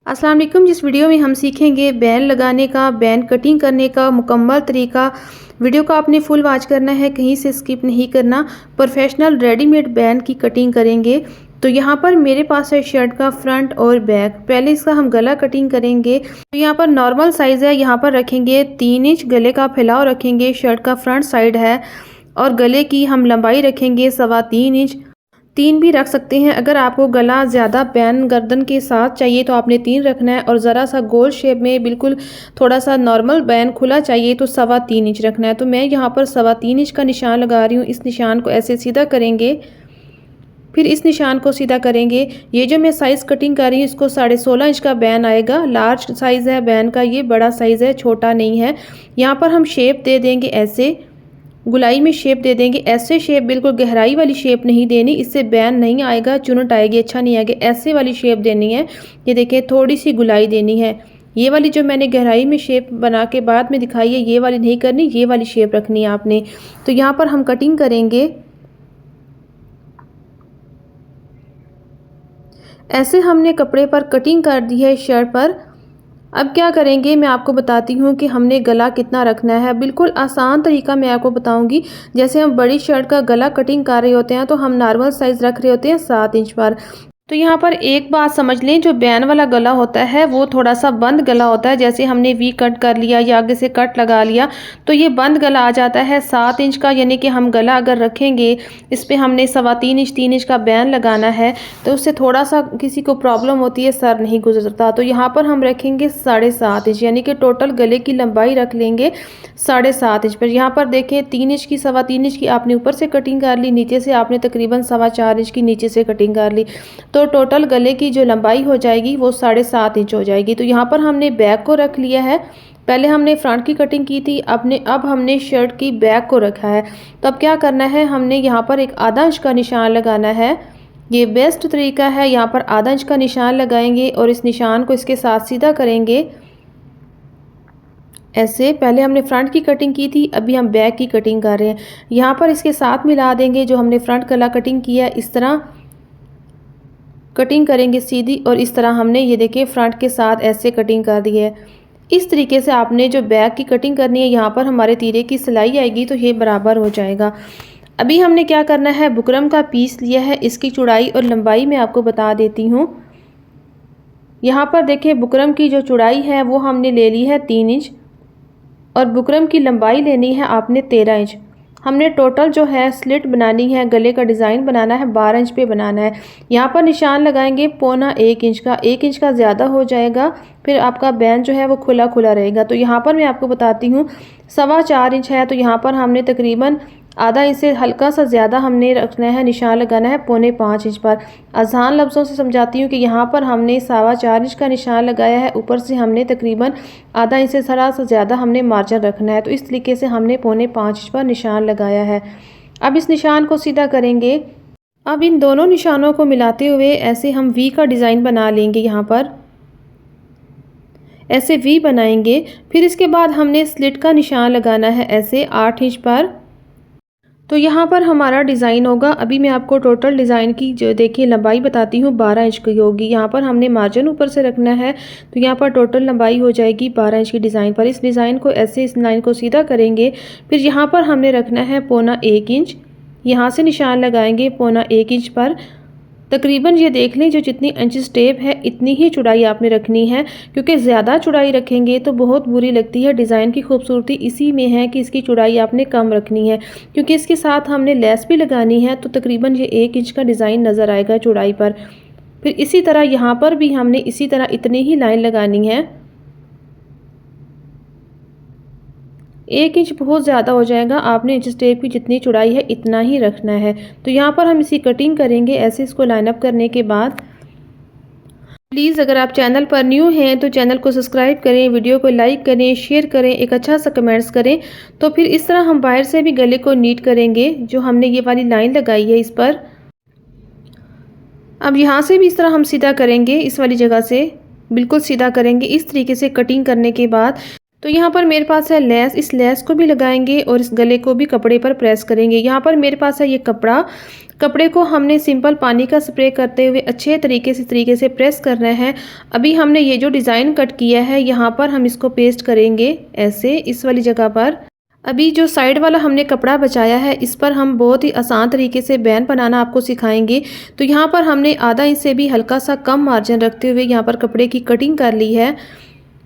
अस्सलाम वालेकुम। जिस वीडियो में हम सीखेंगे बैन लगाने का, बैन कटिंग करने का मुकम्मल तरीका। वीडियो को आपने फुल वॉच करना है, कहीं से स्किप नहीं करना। प्रोफेशनल रेडीमेड बैन की कटिंग करेंगे। तो यहाँ पर मेरे पास है शर्ट का फ्रंट और बैक। पहले इसका हम गला कटिंग करेंगे। तो यहाँ पर नॉर्मल साइज़ है, यहाँ पर रखेंगे 3 इंच। गले का फैलाव रखेंगे, शर्ट का फ्रंट साइड है और गले की हम लंबाई रखेंगे 3.25 इंच। 3 भी रख सकते हैं। अगर आपको गला ज़्यादा बैन गर्दन के साथ चाहिए तो आपने 3 रखना है, और ज़रा सा गोल शेप में बिल्कुल थोड़ा सा नॉर्मल बैन खुला चाहिए तो 3.25 इंच रखना है। तो मैं यहाँ पर 3.25 इंच का निशान लगा रही हूँ। इस निशान को ऐसे सीधा करेंगे, फिर इस निशान को सीधा करेंगे। ये जो मैं साइज़ कटिंग कर रही हूँ इसको 16.5 इंच का बैन आएगा। लार्ज साइज़ है बैन का, ये बड़ा साइज़ है, छोटा नहीं है। यहाँ पर हम शेप दे देंगे, ऐसे गुलाई में शेप दे देंगे। ऐसे शेप, बिल्कुल गहराई वाली शेप नहीं देनी, इससे बैन नहीं आएगा, चुनट आएगी, अच्छा नहीं आएगा। ऐसे वाली शेप देनी है। ये देखिए, थोड़ी सी गुलाई देनी है। ये वाली जो मैंने गहराई में शेप बना के बाद में दिखाई है, ये वाली नहीं करनी, ये वाली शेप रखनी है आपने। तो यहाँ पर हम कटिंग करेंगे। ऐसे हमने कपड़े पर कटिंग कर दी है, शर्ट पर। अब क्या करेंगे मैं आपको बताती हूँ कि हमने गला कितना रखना है। बिल्कुल आसान तरीका मैं आपको बताऊँगी। जैसे हम बड़ी शर्ट का गला कटिंग कर रहे होते हैं तो हम नॉर्मल साइज़ रख रहे होते हैं 7 इंच पर। तो यहाँ पर एक बात समझ लें, जो बैन वाला गला होता है वो थोड़ा सा बंद गला होता है। जैसे हमने वी कट कर लिया या आगे से कट लगा लिया तो ये बंद गला आ जाता है 7 इंच का। यानी कि हम गला अगर रखेंगे, इस पर हमने 3.25 इंच 3 इंच का बैन लगाना है तो उससे थोड़ा सा किसी को प्रॉब्लम होती है, सर नहीं गुजरता। तो यहाँ पर हम रखेंगे 7.5 इंच, यानी कि टोटल गले की लंबाई रख लेंगे 7.5 इंच पर। यहाँ पर देखें, 3 इंच की 3.25 इंच की आपने ऊपर से कटिंग कर ली, नीचे से आपने तकरीबन 4.25 इंच की नीचे से कटिंग कर ली। तो टोटल गले की जो लंबाई हो जाएगी वो 7.5 इंच हो जाएगी। तो यहाँ पर हमने बैक को रख लिया है। पहले हमने फ्रंट की कटिंग की थी, अब हमने शर्ट की बैक को रखा है। तो अब क्या करना है, हमने यहाँ पर एक आधा इंच का निशान लगाना है। ये बेस्ट तरीका है। यहाँ पर आधा इंच का निशान लगाएंगे और इस निशान को इसके साथ सीधा करेंगे। ऐसे पहले हमने फ्रंट की कटिंग की थी, अभी हम बैक की कटिंग कर रहे हैं। यहाँ पर इसके साथ मिला देंगे जो हमने फ्रंट गला कटिंग किया है। इस तरह कटिंग करेंगे सीधी, और इस तरह हमने ये देखिए फ्रंट के साथ ऐसे कटिंग कर दी है। इस तरीके से आपने जो बैक की कटिंग करनी है, यहाँ पर हमारे तीरे की सिलाई आएगी तो ये बराबर हो जाएगा। अभी हमने क्या करना है, बुकरम का पीस लिया है। इसकी चौड़ाई और लंबाई मैं आपको बता देती हूँ। यहाँ पर देखिए, बुकरम की जो चौड़ाई है वो हमने ले ली है 3 इंच, और बुकरम की लंबाई लेनी है आपने 13 इंच। हमने टोटल जो है स्लिट बनानी है, गले का डिज़ाइन बनाना है, 12 इंच पे बनाना है। यहाँ पर निशान लगाएंगे 1.25 इंच का। 1 इंच का ज़्यादा हो जाएगा, फिर आपका बैन जो है वो खुला खुला रहेगा। तो यहाँ पर मैं आपको बताती हूँ, 4.25 इंच है तो यहाँ पर हमने तकरीबन आधा इंच से हल्का सा ज़्यादा हमने रखना है, निशान लगाना है 4.25 इंच पर। आसान लफ्ज़ों से समझाती हूँ कि यहाँ पर हमने 4.25 इंच का निशान लगाया है, ऊपर से हमने तकरीबन आधा इंच से थोड़ा सा ज़्यादा हमने मार्जिन रखना है। तो इस तरीके से हमने 4.25 इंच पर निशान लगाया है। अब इस निशान को सीधा करेंगे। अब इन दोनों निशानों को मिलाते हुए ऐसे हम वी का डिज़ाइन बना लेंगे। यहाँ पर ऐसे वी बनाएंगे। फिर इसके बाद हमने स्लिट का निशान लगाना है ऐसे 8 इंच पर। तो यहाँ पर हमारा डिज़ाइन होगा। अभी मैं आपको टोटल डिज़ाइन की जो देखिए लंबाई बताती हूँ, 12 इंच की होगी। यहाँ पर हमने मार्जिन ऊपर से रखना है, तो यहाँ पर टोटल लंबाई हो जाएगी 12 इंच की डिज़ाइन पर। इस डिज़ाइन को ऐसे इस लाइन को सीधा करेंगे। फिर यहाँ पर हमने रखना है 1.25 इंच। यहाँ से निशान लगाएंगे 1.25 इंच पर। तकरीबन ये देख लें, जो जितनी इंच टेप है इतनी ही चौड़ाई आपने रखनी है, क्योंकि ज़्यादा चौड़ाई रखेंगे तो बहुत बुरी लगती है। डिज़ाइन की खूबसूरती इसी में है कि इसकी चौड़ाई आपने कम रखनी है, क्योंकि इसके साथ हमने लेस भी लगानी है। तो तकरीबन ये 1 इंच का डिज़ाइन नज़र आएगा चौड़ाई पर। फिर इसी तरह यहाँ पर भी हमने इसी तरह इतनी ही लाइन लगानी है। 1 इंच बहुत ज़्यादा हो जाएगा, आपने इंच टेप की जितनी चौड़ाई है इतना ही रखना है। तो यहाँ पर हम इसी कटिंग करेंगे ऐसे। इसको लाइन अप करने के बाद प्लीज़ अगर आप चैनल पर न्यू हैं तो चैनल को सब्सक्राइब करें, वीडियो को लाइक करें, शेयर करें, एक अच्छा सा कमेंट्स करें। तो फिर इस तरह हम बाहर से भी गले को नीट करेंगे, जो हमने ये वाली लाइन लगाई है इस पर। अब यहाँ से भी इस तरह हम सीधा करेंगे, इस वाली जगह से बिल्कुल सीधा करेंगे। इस तरीके से कटिंग करने के बाद तो यहाँ पर मेरे पास है लेस, इस लेस को भी लगाएंगे और इस गले को भी कपड़े पर प्रेस करेंगे। यहाँ पर मेरे पास है ये कपड़ा, कपड़े को हमने सिंपल पानी का स्प्रे करते हुए अच्छे तरीके से प्रेस करना है। अभी हमने ये जो डिज़ाइन कट किया है यहाँ पर हम इसको पेस्ट करेंगे ऐसे इस वाली जगह पर। अभी जो साइड वाला हमने कपड़ा बचाया है इस पर हम बहुत ही आसान तरीके से बैन बनाना आपको सिखाएंगे। तो यहाँ पर हमने आधा इंच से भी हल्का सा कम मार्जिन रखते हुए यहाँ पर कपड़े की कटिंग कर ली है।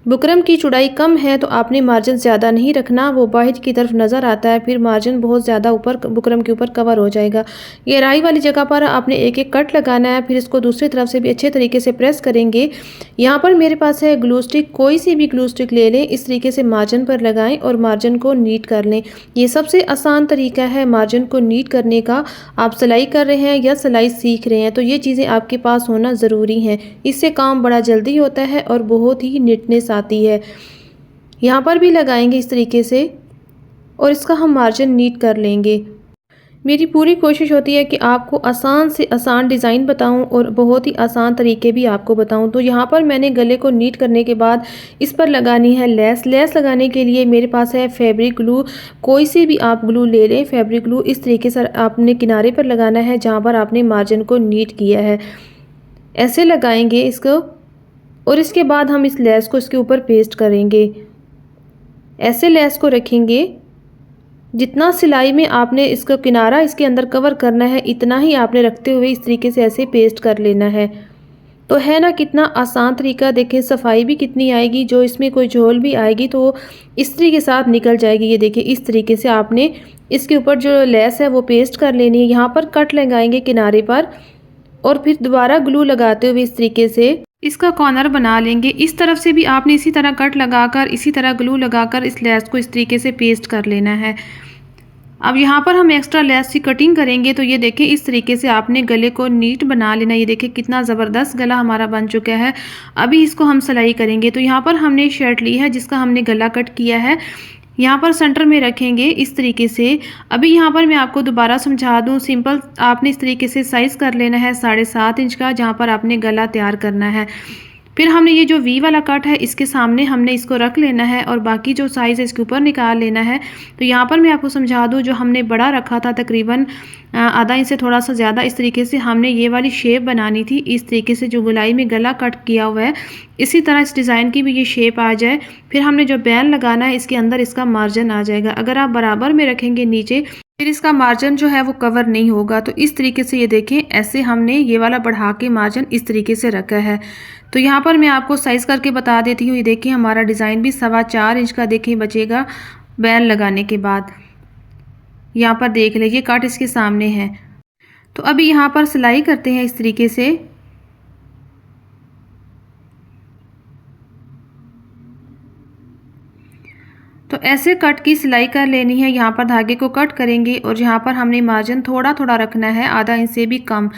बुकरम की चौड़ाई कम है तो आपने मार्जिन ज़्यादा नहीं रखना, वो बाहर की तरफ नज़र आता है, फिर मार्जिन बहुत ज़्यादा ऊपर बुकरम के ऊपर कवर हो जाएगा। गहराई वाली जगह पर आपने एक एक कट लगाना है, फिर इसको दूसरी तरफ से भी अच्छे तरीके से प्रेस करेंगे। यहाँ पर मेरे पास है ग्लू स्टिक, कोई सी भी ग्लू स्टिक ले लें, इस तरीके से मार्जिन पर लगाएं और मार्जिन को नीट कर लें। ये सबसे आसान तरीका है मार्जिन को नीट करने का। आप सिलाई कर रहे हैं या सिलाई सीख रहे हैं तो ये चीज़ें आपके पास होना ज़रूरी है, इससे काम बड़ा जल्दी होता है और बहुत ही नीटनेस आती है। यहाँ पर भी लगाएंगे इस तरीके से और इसका हम मार्जिन नीट कर लेंगे। मेरी पूरी कोशिश होती है कि आपको आसान से आसान डिज़ाइन बताऊं और बहुत ही आसान तरीके भी आपको बताऊं। तो यहाँ पर मैंने गले को नीट करने के बाद इस पर लगानी है लेस। लेस लगाने के लिए मेरे पास है फैब्रिक ग्लू, कोई सी भी आप ग्लू ले लें। फैब्रिक ग्लू इस तरीके से आपने किनारे पर लगाना है जहाँ पर आपने मार्जिन को नीट किया है, ऐसे लगाएंगे इसको और इसके बाद हम इस लेस को इसके ऊपर पेस्ट करेंगे। ऐसे लेस को रखेंगे, जितना सिलाई में आपने इसका किनारा इसके अंदर कवर करना है इतना ही आपने रखते हुए इस तरीके से ऐसे पेस्ट कर लेना है। तो है ना कितना आसान तरीका, देखें सफाई भी कितनी आएगी, जो इसमें कोई झोल भी आएगी तो इस्त्री के साथ निकल जाएगी। ये देखिए इस तरीके से आपने इसके ऊपर जो लेस है वो पेस्ट कर लेनी है। यहाँ पर कट लगाएंगे किनारे पर और फिर दोबारा ग्लू लगाते हुए इस तरीके से इसका कॉर्नर बना लेंगे। इस तरफ से भी आपने इसी तरह कट लगाकर इसी तरह ग्लू लगाकर इस लेस को इस तरीके से पेस्ट कर लेना है। अब यहाँ पर हम एक्स्ट्रा लेस की कटिंग करेंगे तो ये देखें इस तरीके से आपने गले को नीट बना लेना। ये देखें कितना ज़बरदस्त गला हमारा बन चुका है। अभी इसको हम सिलाई करेंगे। तो यहाँ पर हमने शर्ट ली है जिसका हमने गला कट किया है, यहाँ पर सेंटर में रखेंगे इस तरीके से। अभी यहाँ पर मैं आपको दोबारा समझा दूँ, सिंपल आपने इस तरीके से साइज़ कर लेना है 7.5 इंच का, जहाँ पर आपने गला तैयार करना है। फिर हमने ये जो वी वाला कट है इसके सामने हमने इसको रख लेना है और बाकी जो साइज़ है इसके ऊपर निकाल लेना है। तो यहाँ पर मैं आपको समझा दूँ, जो हमने बड़ा रखा था तकरीबन आधा इंच से थोड़ा सा ज़्यादा, इस तरीके से हमने ये वाली शेप बनानी थी। इस तरीके से जो गोलाई में गला कट किया हुआ है इसी तरह इस डिज़ाइन की भी ये शेप आ जाए। फिर हमने जो बैन लगाना है इसके अंदर इसका मार्जिन आ जाएगा। अगर आप बराबर में रखेंगे नीचे फिर इसका मार्जिन जो है वो कवर नहीं होगा। तो इस तरीके से ये देखें ऐसे हमने ये वाला बढ़ा के मार्जिन इस तरीके से रखा है। तो यहाँ पर मैं आपको साइज़ करके बता देती हूँ। ये देखिए हमारा डिज़ाइन भी 4.25 इंच का देखें बचेगा बैन लगाने के बाद। यहाँ पर देख लीजिए कट इसके सामने है। तो अभी यहाँ पर सिलाई करते हैं इस तरीके से। तो ऐसे कट की सिलाई कर लेनी है। यहाँ पर धागे को कट करेंगे और यहाँ पर हमने मार्जिन थोड़ा थोड़ा रखना है, आधा इंच से भी कम।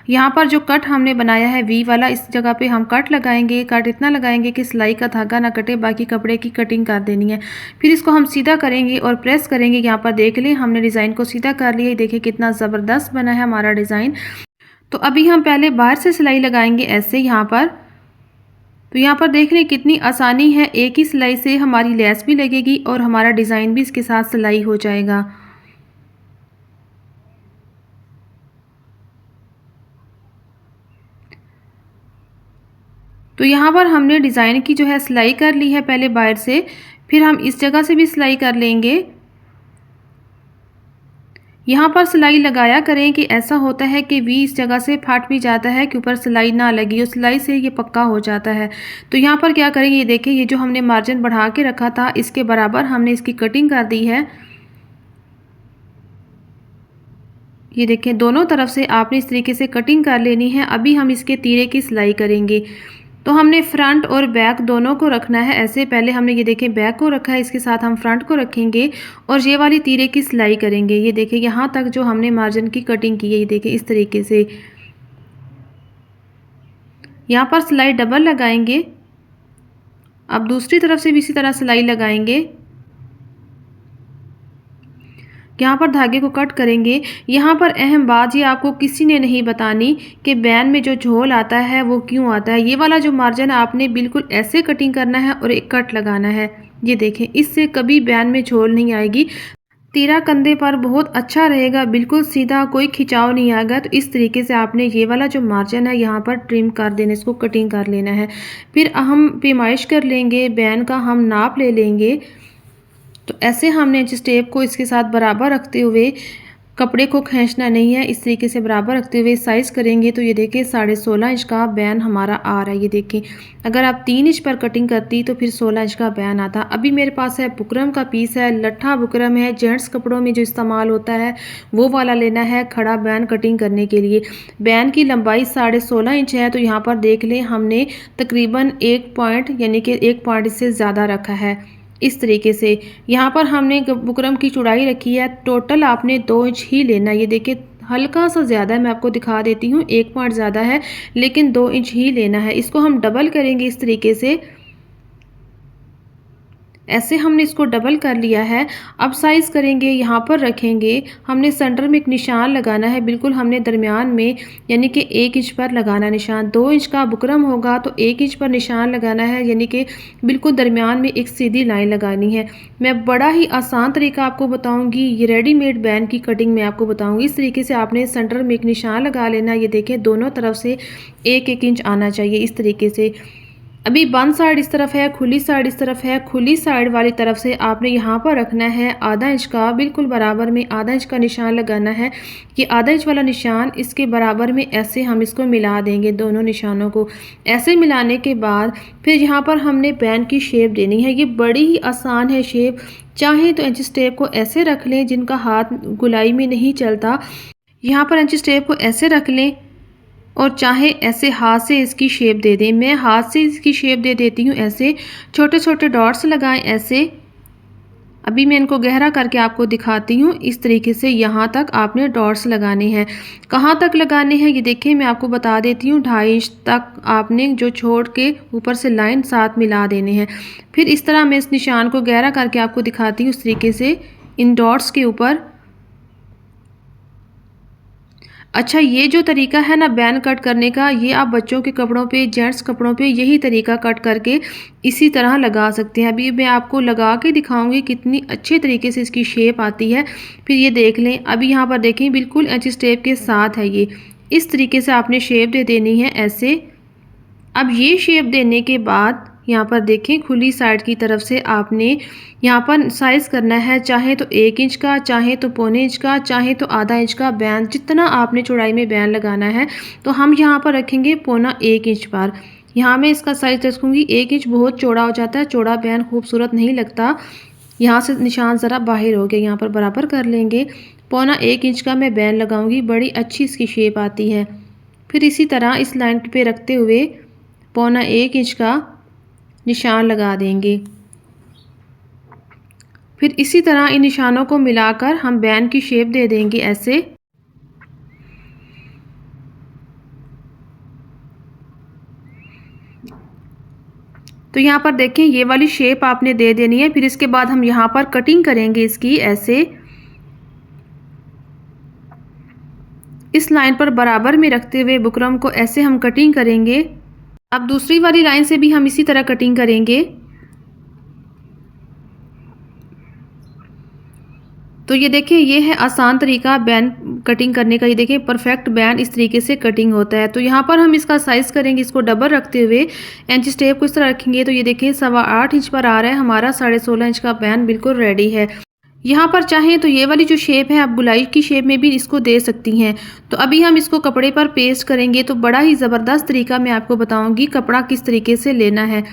यहाँ पर जो कट हमने बनाया है वी वाला, इस जगह पे हम कट लगाएंगे। कट इतना लगाएंगे कि सिलाई का धागा ना कटे, बाकी कपड़े की कटिंग कर देनी है। फिर इसको हम सीधा करेंगे और प्रेस करेंगे। यहाँ पर देख लें हमने डिज़ाइन को सीधा कर लिया। देखिए कितना ज़बरदस्त बना है हमारा डिज़ाइन। तो अभी हम पहले बाहर से सिलाई लगाएंगे ऐसे यहाँ पर। तो यहाँ पर देख लें कितनी आसानी है, एक ही सिलाई से हमारी लेस भी लगेगी और हमारा डिज़ाइन भी इसके साथ सिलाई हो जाएगा। तो यहाँ पर हमने डिज़ाइन की जो है सिलाई कर ली है पहले बाहर से, फिर हम इस जगह से भी सिलाई कर लेंगे। यहाँ पर सिलाई लगाया करें कि ऐसा होता है कि वी इस जगह से फट भी जाता है कि ऊपर सिलाई ना लगी हो, सिलाई से ये पक्का हो जाता है। तो यहाँ पर क्या करेंगे, ये देखें ये जो हमने मार्जिन बढ़ा के रखा था इसके बराबर हमने इसकी कटिंग कर दी है। ये देखें दोनों तरफ से आपने इस तरीके से कटिंग कर लेनी है। अभी हम इसके तीरे की सिलाई करेंगे। तो हमने फ्रंट और बैक दोनों को रखना है ऐसे। पहले हमने ये देखें बैक को रखा है, इसके साथ हम फ्रंट को रखेंगे और ये वाली तीरे की सिलाई करेंगे। ये देखें यहाँ तक जो हमने मार्जिन की कटिंग की है, ये देखें इस तरीके से। यहाँ पर सिलाई डबल लगाएंगे। अब दूसरी तरफ से भी इसी तरह सिलाई लगाएंगे। यहाँ पर धागे को कट करेंगे। यहाँ पर अहम बात ये आपको किसी ने नहीं बतानी कि बैन में जो झोल आता है वो क्यों आता है। ये वाला जो मार्जिन आपने बिल्कुल ऐसे कटिंग करना है और एक कट लगाना है। ये देखें, इससे कभी बैन में झोल नहीं आएगी। तीरा कंधे पर बहुत अच्छा रहेगा, बिल्कुल सीधा, कोई खिंचाव नहीं आएगा। तो इस तरीके से आपने ये वाला जो मार्जिन है यहाँ पर ट्रिम कर देना, इसको कटिंग कर लेना है। फिर हम पैमाइश कर लेंगे, बैन का हम नाप ले लेंगे। तो ऐसे हमने इंच टेप को इसके साथ बराबर रखते हुए, कपड़े को खींचना नहीं है, इस तरीके से बराबर रखते हुए साइज़ करेंगे। तो ये देखिए 16.5 इंच का बैन हमारा आ रहा है। ये देखिए, अगर आप 3 इंच पर कटिंग करती तो फिर 16 इंच का बैन आता। अभी मेरे पास है बुकरम का पीस है, लट्ठा बुकरम है, जेंट्स कपड़ों में जो इस्तेमाल होता है वो वाला लेना है खड़ा बैन कटिंग करने के लिए। बैन की लंबाई 16.5 इंच है। तो यहाँ पर देख लें, हमने तकरीबन 1 पॉइंट यानी कि 1 पॉइंट इससे ज़्यादा रखा है। इस तरीके से यहाँ पर हमने बुकरम की चौड़ाई रखी है, टोटल आपने 2 इंच ही लेना है। ये देखिए हल्का सा ज़्यादा है, मैं आपको दिखा देती हूँ, 1 पॉइंट ज़्यादा है, लेकिन 2 इंच ही लेना है। इसको हम डबल करेंगे इस तरीके से, ऐसे हमने इसको डबल कर लिया है। अब साइज़ करेंगे, यहाँ पर रखेंगे, हमने सेंटर में एक निशान लगाना है, बिल्कुल हमने दरमियान में, यानी कि 1 इंच पर लगाना निशान। 2 इंच का बुकरम होगा तो 1 इंच पर निशान लगाना है, यानी कि बिल्कुल दरमियान में एक सीधी लाइन लगानी है। मैं बड़ा ही आसान तरीका आपको बताऊँगी, ये रेडीमेड बैन की कटिंग मैं आपको बताऊँगी। इस तरीके से आपने सेंटर में एक निशान लगा लेना। ये देखें, दोनों तरफ से 1-1 इंच आना चाहिए इस तरीके से। अभी बंद साइड इस तरफ है, खुली साइड इस तरफ है। खुली साइड वाली तरफ से आपने यहाँ पर रखना है आधा इंच का, बिल्कुल बराबर में आधा इंच का निशान लगाना है। ये आधा इंच वाला निशान इसके बराबर में ऐसे हम इसको मिला देंगे, दोनों निशानों को। ऐसे मिलाने के बाद फिर यहाँ पर हमने बैन की शेप देनी है। ये बड़ी ही आसान है शेप। चाहे तो इंच टेप को ऐसे रख लें, जिनका हाथ गुलाई में नहीं चलता, यहाँ पर इंच टेप को ऐसे रख लें, और चाहे ऐसे हाथ से इसकी शेप दे दें। मैं हाथ से इसकी शेप दे देती हूँ, ऐसे छोटे छोटे डॉट्स लगाएं ऐसे। अभी मैं इनको गहरा करके आपको दिखाती हूँ। इस तरीके से यहाँ तक आपने डॉट्स लगाने हैं। कहाँ तक लगाने हैं ये देखिए, मैं आपको बता देती हूँ। 2.5 इंच तक आपने जो छोड़ के ऊपर से लाइन साथ मिला देने हैं। फिर इस तरह मैं इस निशान को गहरा करके आपको दिखाती हूँ, इस तरीके से इन डॉट्स के ऊपर। अच्छा, ये जो तरीका है ना बैन कट करने का, ये आप बच्चों के कपड़ों पे, जेंट्स कपड़ों पे यही तरीका कट करके इसी तरह लगा सकते हैं। अभी मैं आपको लगा के दिखाऊंगी कितनी अच्छे तरीके से इसकी शेप आती है। फिर ये देख लें, अभी यहाँ पर देखें बिल्कुल इंच टेप के साथ है ये। इस तरीके से आपने शेप दे देनी है ऐसे। अब ये शेप देने के बाद यहाँ पर देखें, खुली साइड की तरफ से आपने यहाँ पर साइज़ करना है, चाहे तो 1 इंच का, चाहे तो 1.25 इंच का, चाहे तो आधा इंच का बैन, जितना आपने चौड़ाई में बैन लगाना है। तो हम यहाँ पर रखेंगे 1.25 इंच पर। यहाँ मैं इसका साइज़ रखूँगी, 1 इंच बहुत चौड़ा हो जाता है, चौड़ा बैन खूबसूरत नहीं लगता। यहाँ से निशान ज़रा बाहर हो गया, यहाँ पर बराबर कर लेंगे। 1.25 इंच का मैं बैन लगाऊँगी, बड़ी अच्छी इसकी शेप आती है। फिर इसी तरह इस लाइन पे रखते हुए 1.25 इंच का निशान लगा देंगे। फिर इसी तरह इन निशानों को मिलाकर हम बैन की शेप दे देंगे ऐसे। तो यहाँ पर देखें, ये वाली शेप आपने दे देनी है। फिर इसके बाद हम यहाँ पर कटिंग करेंगे इसकी ऐसे। इस लाइन पर बराबर में रखते हुए बुकरम को ऐसे हम कटिंग करेंगे। अब दूसरी वाली लाइन से भी हम इसी तरह कटिंग करेंगे। तो ये देखिए, ये है आसान तरीका बैन कटिंग करने का। ये देखिए परफेक्ट बैन इस तरीके से कटिंग होता है। तो यहाँ पर हम इसका साइज़ करेंगे, इसको डबल रखते हुए इंच टेप को इस तरह रखेंगे। तो ये देखिए 8.25 इंच पर आ रहा है हमारा 16.5 इंच का बैन, बिल्कुल रेडी है। यहाँ पर चाहें तो ये वाली जो शेप है आप गुलाई की शेप में भी इसको दे सकती हैं। तो अभी हम इसको कपड़े पर पेस्ट करेंगे। तो बड़ा ही ज़बरदस्त तरीका मैं आपको बताऊंगी कपड़ा किस तरीके से लेना है।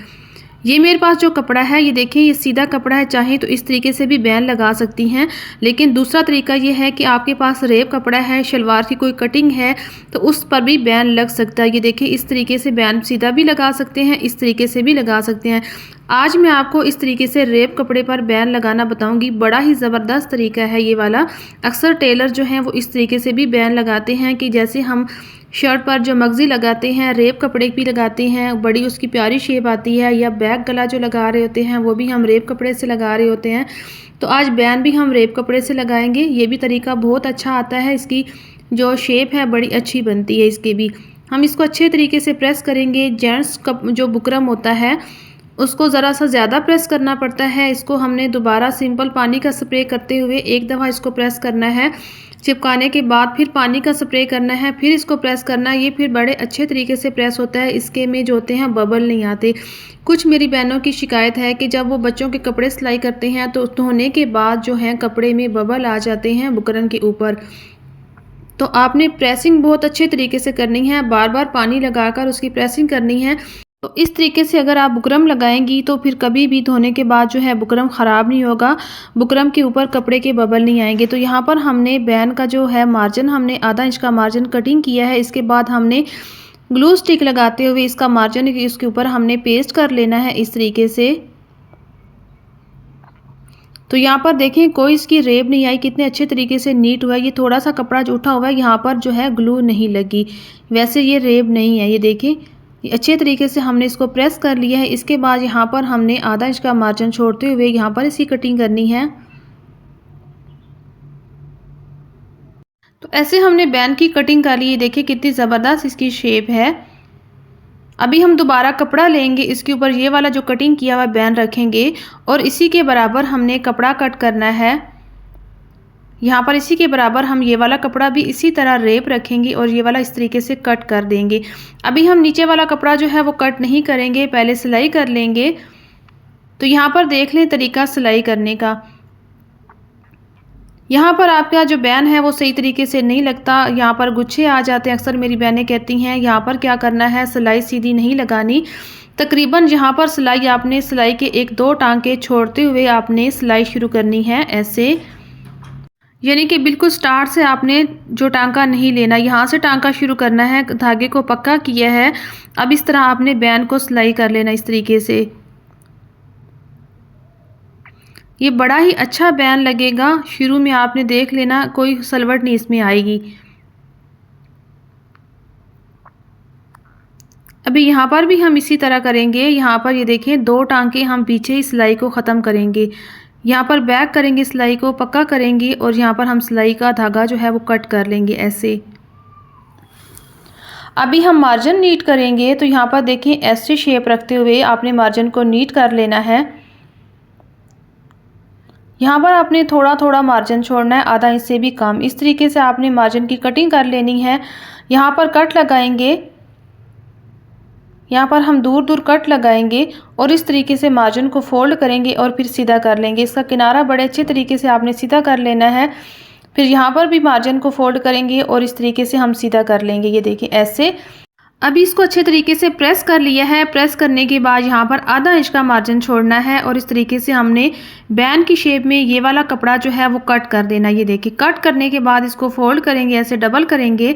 ये मेरे पास जो कपड़ा है, ये देखिए ये सीधा कपड़ा है। चाहे तो इस तरीके से भी बैन लगा सकती हैं, लेकिन दूसरा तरीका ये है कि आपके पास रेप कपड़ा है, शलवार की कोई कटिंग है, तो उस पर भी बैन लग सकता है। ये देखिए इस तरीके से बैन सीधा भी लगा सकते हैं, इस तरीके से भी लगा सकते हैं। आज मैं आपको इस तरीके से रेप कपड़े पर बैन लगाना बताऊंगी। बड़ा ही ज़बरदस्त तरीका है ये वाला। अक्सर टेलर जो हैं वो इस तरीके से भी बैन लगाते हैं कि जैसे हम शर्ट पर जो मगज़ी लगाते हैं, रेप कपड़े भी लगाते हैं, बड़ी उसकी प्यारी शेप आती है। या बैक गला जो लगा रहे होते हैं वो भी हम रेप कपड़े से लगा रहे होते हैं। तो आज बैन भी हम रेप कपड़े से लगाएंगे। ये भी तरीका बहुत अच्छा आता है, इसकी जो शेप है बड़ी अच्छी बनती है इसकी भी। हम इसको अच्छे तरीके से प्रेस करेंगे। जेंट्स का जो बुकरम होता है उसको ज़रा सा ज़्यादा प्रेस करना पड़ता है। इसको हमने दोबारा सिंपल पानी का स्प्रे करते हुए एक दफ़ा इसको प्रेस करना है। चिपकाने के बाद फिर पानी का स्प्रे करना है, फिर इसको प्रेस करना है। ये फिर बड़े अच्छे तरीके से प्रेस होता है, इसके में जो होते हैं बबल नहीं आते। कुछ मेरी बहनों की शिकायत है कि जब वो बच्चों के कपड़े सिलाई करते हैं तो धोने के बाद जो है कपड़े में बबल आ जाते हैं बुकरम के ऊपर। तो आपने प्रेसिंग बहुत अच्छे तरीके से करनी है, बार बार पानी लगाकर उसकी प्रेसिंग करनी है। तो इस तरीके से अगर आप बुकरम लगाएंगी तो फिर कभी भी धोने के बाद जो है बुकरम ख़राब नहीं होगा, बुकरम के ऊपर कपड़े के बबल नहीं आएंगे। तो यहाँ पर हमने बैन का जो है मार्जिन हमने आधा इंच का मार्जिन कटिंग किया है। इसके बाद हमने ग्लू स्टिक लगाते हुए इसका मार्जिन इसके ऊपर हमने पेस्ट कर लेना है इस तरीके से। तो यहाँ पर देखें कोई इसकी रेब नहीं आई, कितने अच्छे तरीके से नीट हुआ है। ये थोड़ा सा कपड़ा जो उठा हुआ है यहाँ पर जो है ग्लू नहीं लगी, वैसे ये रेब नहीं है। ये देखें ये अच्छे तरीके से हमने इसको प्रेस कर लिया है। इसके बाद यहाँ पर हमने आधा इंच का मार्जिन छोड़ते हुए यहाँ पर इसकी कटिंग करनी है। तो ऐसे हमने बैन की कटिंग कर ली। देखिए कितनी ज़बरदस्त इसकी शेप है। अभी हम दोबारा कपड़ा लेंगे, इसके ऊपर ये वाला जो कटिंग किया हुआ बैन रखेंगे और इसी के बराबर हमने कपड़ा कट करना है। यहाँ पर इसी के बराबर हम ये वाला कपड़ा भी इसी तरह रेप रखेंगे और ये वाला इस तरीके से कट कर देंगे। अभी हम नीचे वाला कपड़ा जो है वो कट नहीं करेंगे, पहले सिलाई कर लेंगे। तो यहाँ पर देख लें तरीका सिलाई करने का। यहाँ पर आपका जो बैन है वो सही तरीके से नहीं लगता, यहाँ पर गुच्छे आ जाते हैं। अक्सर मेरी बहनें कहती हैं यहाँ पर क्या करना है, सिलाई सीधी नहीं लगानी। तकरीबन यहाँ पर सिलाई आपने सिलाई के 1-2 टांके छोड़ते हुए आपने सिलाई शुरू करनी है ऐसे, यानी कि बिल्कुल स्टार्ट से आपने जो टांका नहीं लेना, यहाँ से टांका शुरू करना है। धागे को पक्का किया है, अब इस तरह आपने बैन को सिलाई कर लेना इस तरीके से। ये बड़ा ही अच्छा बैन लगेगा, शुरू में आपने देख लेना कोई सलवट नहीं इसमें आएगी। अभी यहाँ पर भी हम इसी तरह करेंगे। यहाँ पर ये देखें 2 टांके हम पीछे ही सिलाई को ख़त्म करेंगे, यहाँ पर बैक करेंगे, सिलाई को पक्का करेंगे और यहाँ पर हम सिलाई का धागा जो है वो कट कर लेंगे ऐसे। अभी हम मार्जिन नीट करेंगे। तो यहाँ पर देखें ऐसे शेप रखते हुए आपने मार्जिन को नीट कर लेना है। यहाँ पर आपने थोड़ा थोड़ा मार्जिन छोड़ना है, आधा इंच से भी कम। इस तरीके से आपने मार्जिन की कटिंग कर लेनी है। यहाँ पर कट लगाएंगे, यहाँ पर हम दूर दूर कट लगाएंगे और इस तरीके से मार्जिन को फोल्ड करेंगे और फिर सीधा कर लेंगे। इसका किनारा बड़े अच्छे तरीके से आपने सीधा कर लेना है। फिर यहाँ पर भी मार्जिन को फोल्ड करेंगे और इस तरीके से हम सीधा कर लेंगे। ये देखिए ऐसे। अभी इसको अच्छे तरीके से प्रेस कर लिया है। प्रेस करने के बाद यहाँ पर आधा इंच का मार्जिन छोड़ना है और इस तरीके से हमने बैन की शेप में ये वाला कपड़ा जो है वो कट कर देना। ये देखिए कट करने के बाद इसको फोल्ड करेंगे, ऐसे डबल करेंगे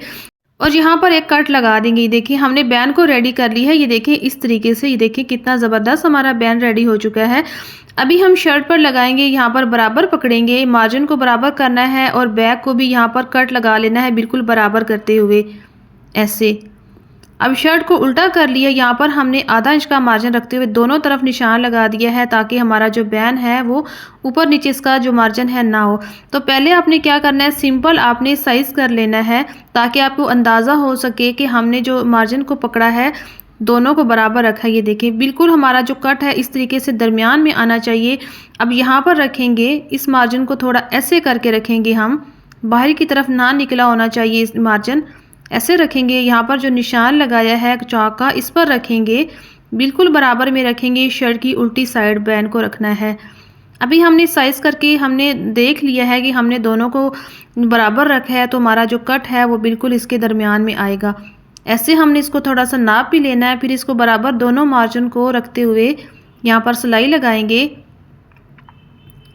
और यहाँ पर एक कट लगा देंगे। ये देखिए हमने बैन को रेडी कर ली है। ये देखिए इस तरीके से, ये देखिए कितना ज़बरदस्त हमारा बैन रेडी हो चुका है। अभी हम शर्ट पर लगाएंगे, यहाँ पर बराबर पकड़ेंगे, मार्जिन को बराबर करना है और बैक को भी यहाँ पर कट लगा लेना है बिल्कुल बराबर करते हुए ऐसे। अब शर्ट को उल्टा कर लिया, यहाँ पर हमने आधा इंच का मार्जिन रखते हुए दोनों तरफ निशान लगा दिया है ताकि हमारा जो बैन है वो ऊपर नीचे इसका जो मार्जिन है ना हो। तो पहले आपने क्या करना है, सिंपल आपने साइज़ कर लेना है ताकि आपको अंदाज़ा हो सके कि हमने जो मार्जिन को पकड़ा है दोनों को बराबर रखा है। ये देखें बिल्कुल हमारा जो कट है इस तरीके से दरमियान में आना चाहिए। अब यहाँ पर रखेंगे, इस मार्जिन को थोड़ा ऐसे करके रखेंगे, हम बाहर की तरफ ना निकला होना चाहिए इस मार्जिन, ऐसे रखेंगे। यहाँ पर जो निशान लगाया है चौक का इस पर रखेंगे, बिल्कुल बराबर में रखेंगे। शर्ट की उल्टी साइड बैन को रखना है। अभी हमने साइज़ करके हमने देख लिया है कि हमने दोनों को बराबर रखा है तो हमारा जो कट है वो बिल्कुल इसके दरमियान में आएगा। ऐसे हमने इसको थोड़ा सा नाप भी लेना है। फिर इसको बराबर दोनों मार्जिन को रखते हुए यहाँ पर सिलाई लगाएंगे।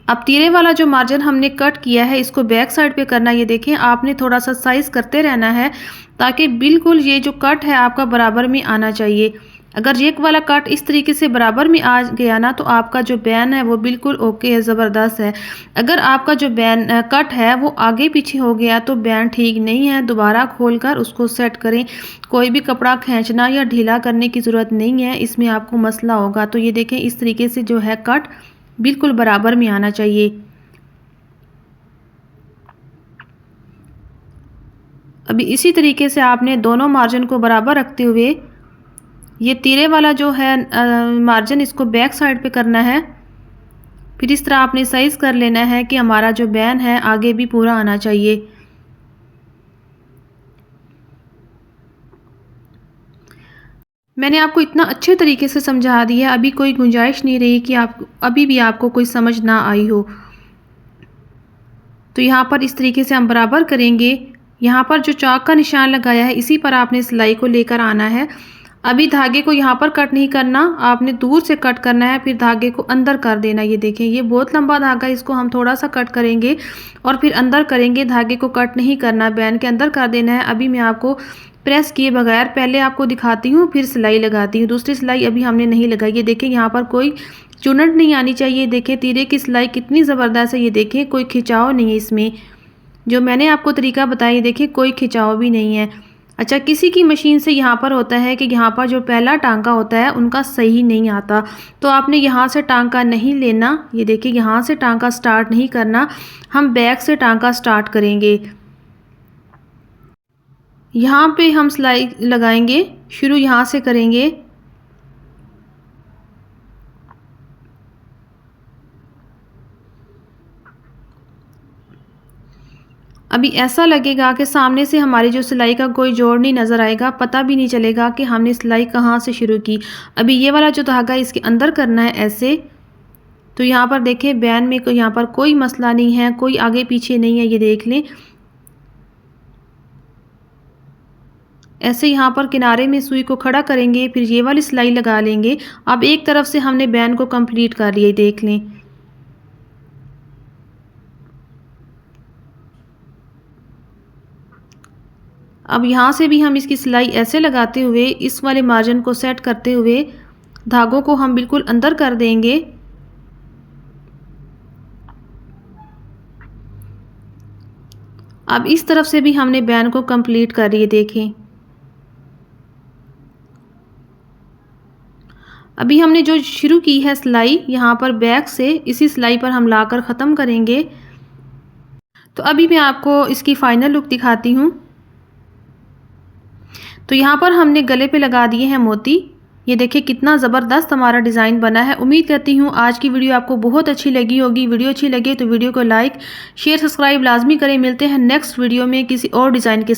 अब तीरे वाला जो मार्जिन हमने कट किया है इसको बैक साइड पे करना। ये देखें आपने थोड़ा सा साइज़ करते रहना है ताकि बिल्कुल ये जो कट है आपका बराबर में आना चाहिए। अगर ये वाला कट इस तरीके से बराबर में आ गया ना तो आपका जो बैन है वो बिल्कुल ओके है, ज़बरदस्त है। अगर आपका जो बैन कट है वो आगे पीछे हो गया तो बैन ठीक नहीं है। दोबारा खोलकर उसको सेट करें। कोई भी कपड़ा खींचना या ढीला करने की ज़रूरत नहीं है, इसमें आपको मसला होगा। तो ये देखें इस तरीके से जो है कट बिल्कुल बराबर में आना चाहिए। अभी इसी तरीके से आपने दोनों मार्जिन को बराबर रखते हुए ये तीरे वाला जो है मार्जिन इसको बैक साइड पे करना है। फिर इस तरह आपने साइज़ कर लेना है कि हमारा जो बैन है आगे भी पूरा आना चाहिए। मैंने आपको इतना अच्छे तरीके से समझा दिया है, अभी कोई गुंजाइश नहीं रही कि अभी भी आपको कोई समझ ना आई हो। तो यहाँ पर इस तरीके से हम बराबर करेंगे। यहाँ पर जो चाक का निशान लगाया है इसी पर आपने सिलाई को लेकर आना है। अभी धागे को यहाँ पर कट नहीं करना, आपने दूर से कट करना है, फिर धागे को अंदर कर देना। ये देखें, ये बहुत लंबा धागा, इसको हम थोड़ा सा कट करेंगे और फिर अंदर करेंगे। धागे को कट नहीं करना, बैन के अंदर कर देना है। अभी मैं आपको प्रेस किए बगैर पहले आपको दिखाती हूँ, फिर सिलाई लगाती हूँ। दूसरी सिलाई अभी हमने नहीं लगाई। ये देखें, यहाँ पर कोई चुनट नहीं आनी चाहिए। देखें तीरे की सिलाई कितनी ज़बरदस्त है। ये देखें, कोई खिंचाव नहीं है इसमें। जो मैंने आपको तरीका बताया, ये देखिए कोई खिंचाव भी नहीं है। अच्छा, किसी की मशीन से यहाँ पर होता है कि यहाँ पर जो पहला टांका होता है उनका सही नहीं आता, तो आपने यहाँ से टांका नहीं लेना। ये देखिए, यहाँ से टांका स्टार्ट नहीं करना, हम बैक से टांका स्टार्ट करेंगे। यहाँ पे हम सिलाई लगाएंगे, शुरू यहाँ से करेंगे। अभी ऐसा लगेगा कि सामने से हमारी जो सिलाई का कोई जोड़ नहीं नज़र आएगा, पता भी नहीं चलेगा कि हमने सिलाई कहाँ से शुरू की। अभी ये वाला जो धागा इसके अंदर करना है ऐसे। तो यहाँ पर देखें, बैन में कोई यहाँ पर कोई मसला नहीं है, कोई आगे पीछे नहीं है। ये देख लें, ऐसे यहाँ पर किनारे में सुई को खड़ा करेंगे, फिर ये वाली सिलाई लगा लेंगे। अब एक तरफ से हमने बैन को कंप्लीट कर लिया, देख लें। अब यहाँ से भी हम इसकी सिलाई ऐसे लगाते हुए, इस वाले मार्जिन को सेट करते हुए धागों को हम बिल्कुल अंदर कर देंगे। अब इस तरफ से भी हमने बैन को कंप्लीट कर लिए, देखें। अभी हमने जो शुरू की है सिलाई यहाँ पर बैक से, इसी सिलाई पर हम लाकर ख़त्म करेंगे। तो अभी मैं आपको इसकी फ़ाइनल लुक दिखाती हूँ। तो यहाँ पर हमने गले पे लगा दिए हैं मोती। ये देखिए कितना ज़बरदस्त हमारा डिज़ाइन बना है। उम्मीद करती हूँ आज की वीडियो आपको बहुत अच्छी लगी होगी। वीडियो अच्छी लगे तो वीडियो को लाइक शेयर सब्सक्राइब लाजमी करें। मिलते हैं नेक्स्ट वीडियो में किसी और डिज़ाइन के